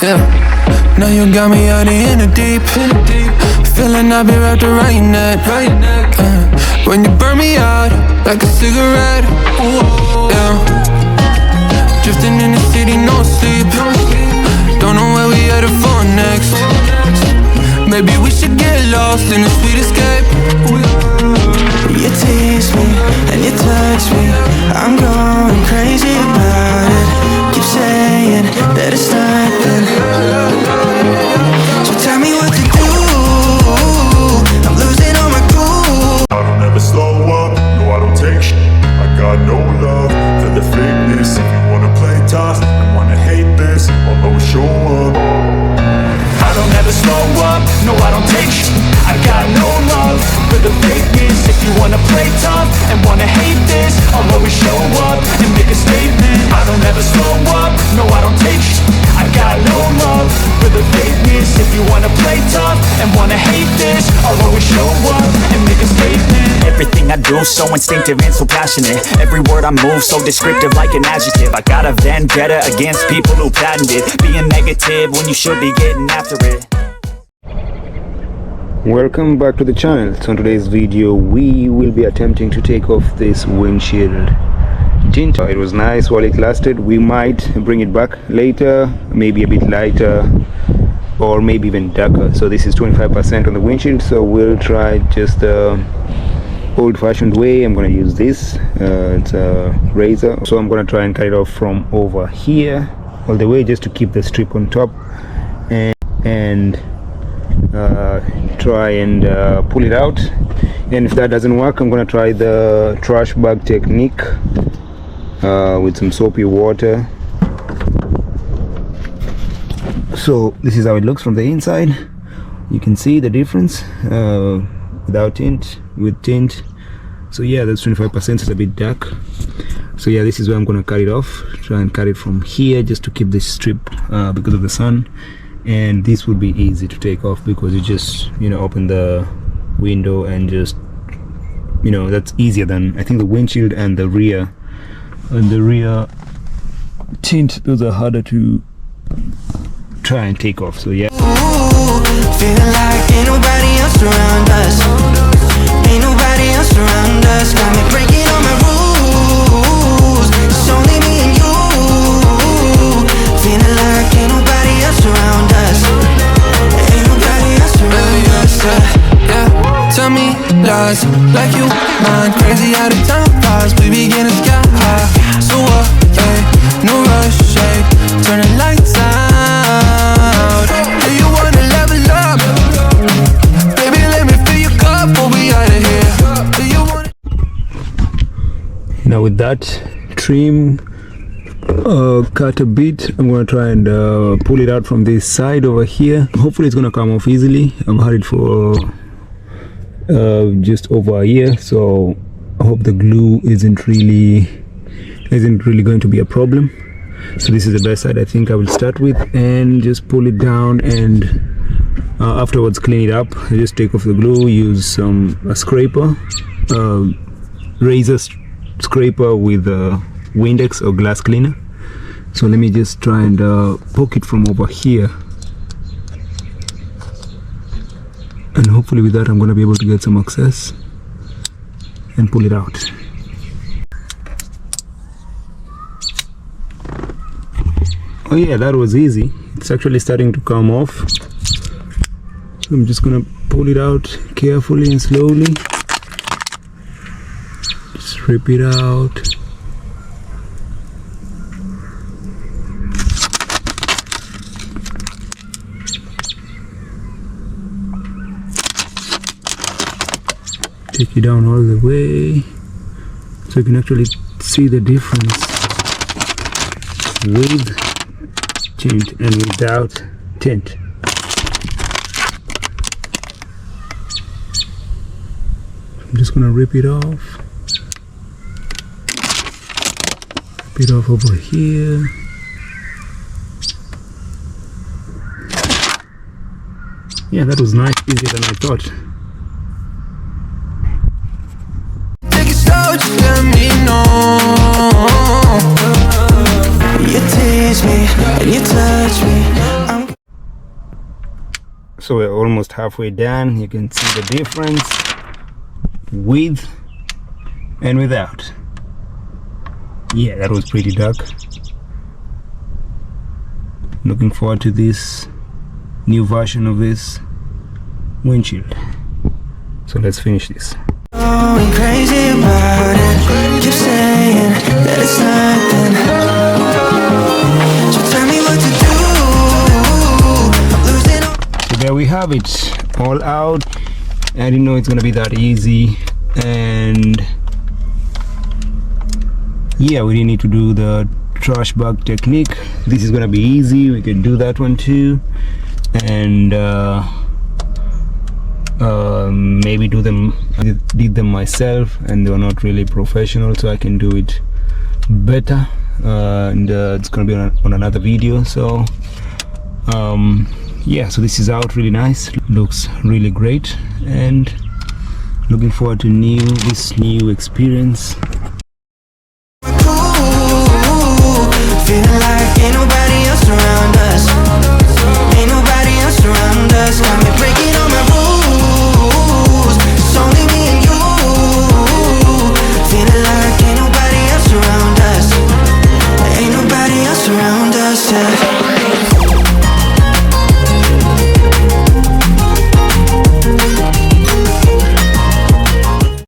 Yeah, now you got me out in the deep. Feeling I'll be wrapped around your neck. When you burn me out like a cigarette. Yeah, drifting in the city, no sleep. Don't know where we headed for next. Maybe we should get lost in a sweet escape. You tease me and you touch me, I'm going crazy about it. Keep saying that it's nothing, so tell me what to do. I'm losing all my cool. I don't ever slow up, no I don't take shit. I got no love for the fakeness. If you wanna play tough and wanna hate this, I'll always show up. I don't ever slow up, no I don't take shit. I got no love for the fakeness. If you wanna play tough and wanna hate this, I'll always show up and make a statement. I don't ever slow up, no I don't take shit. I got no love for the fakeness. If you wanna play tough and wanna hate this, I'll always show up and make a statement. Everything I do so instinctive and so passionate. Every word I move so descriptive like an adjective. I got a vendetta against people who patented being negative when you should be getting after it. Welcome back to the channel. So in today's video we will be attempting to take off this windshield tint. It was nice while it lasted. We might bring it back later, maybe a bit lighter or maybe even darker. So this is 25% on the windshield, so we'll try just the old-fashioned way. I'm going to use this, it's a razor, so I'm going to try and cut it off from over here all the way just to keep the strip on top and try and pull it out. And if that doesn't work, I'm going to try the trash bag technique with some soapy water. So this is how it looks from the inside. You can see the difference without tint, with tint. So yeah, that's 25%, it's a bit dark. So yeah, this is where I'm going to cut it off. Try and cut it from here just to keep this strip because of the sun. And this would be easy to take off because you just, you know, open the window and just, you know, that's easier than, I think, the windshield and the rear tint. Those are harder to try and take off. So yeah. Feeling like ain't nobody else around us. Ain't nobody else around us. Got me breaking all my rules. It's only me and you. Feeling like ain't nobody else around us. Ain't nobody else around us. Yeah, tell me lies like you mind. Crazy how the time flies. We be getting sky high. So what? No rush, turn the lights out. Do you wanna level up? Baby, let me fill your cup before we out of here. Do you wanna? Now with that trim cut a bit, I'm gonna try and pull it out from this side over here. Hopefully it's gonna come off easily. I've had it for just over a year, so I hope the glue isn't really going to be a problem. So this is the best side I think I will start with, and just pull it down, and afterwards clean it up. I just take off the glue, use a scraper, razor scraper with a Windex or glass cleaner. So let me just try and poke it from over here, and hopefully with that I'm going to be able to get some access and pull it out. Oh yeah, that was easy. It's actually starting to come off. So I'm just gonna pull it out carefully and slowly. Just rip it out. Take it down all the way so you can actually see the difference with tint and without tint. I'm just gonna rip it off. Rip it off over here. Yeah, that was nice, easier than I thought. Take it slow, just let me know. You tease me and you touch me. So we're almost halfway done. You can see the difference with and without. Yeah, that was pretty dark. Looking forward to this new version of this windshield. So let's finish this. Going crazy about it. Keep saying that it's nothing. So tell me what to do. Losing all. So there we have it, all out. I didn't know it's gonna be that easy, and yeah, we didn't need to do the trash bag technique. This is gonna be easy. We can do that one too, and maybe do them. I did them myself and they were not really professional, so I can do it better, and it's gonna be on another video. So yeah, so this is out really nice, looks really great, and looking forward to this new experience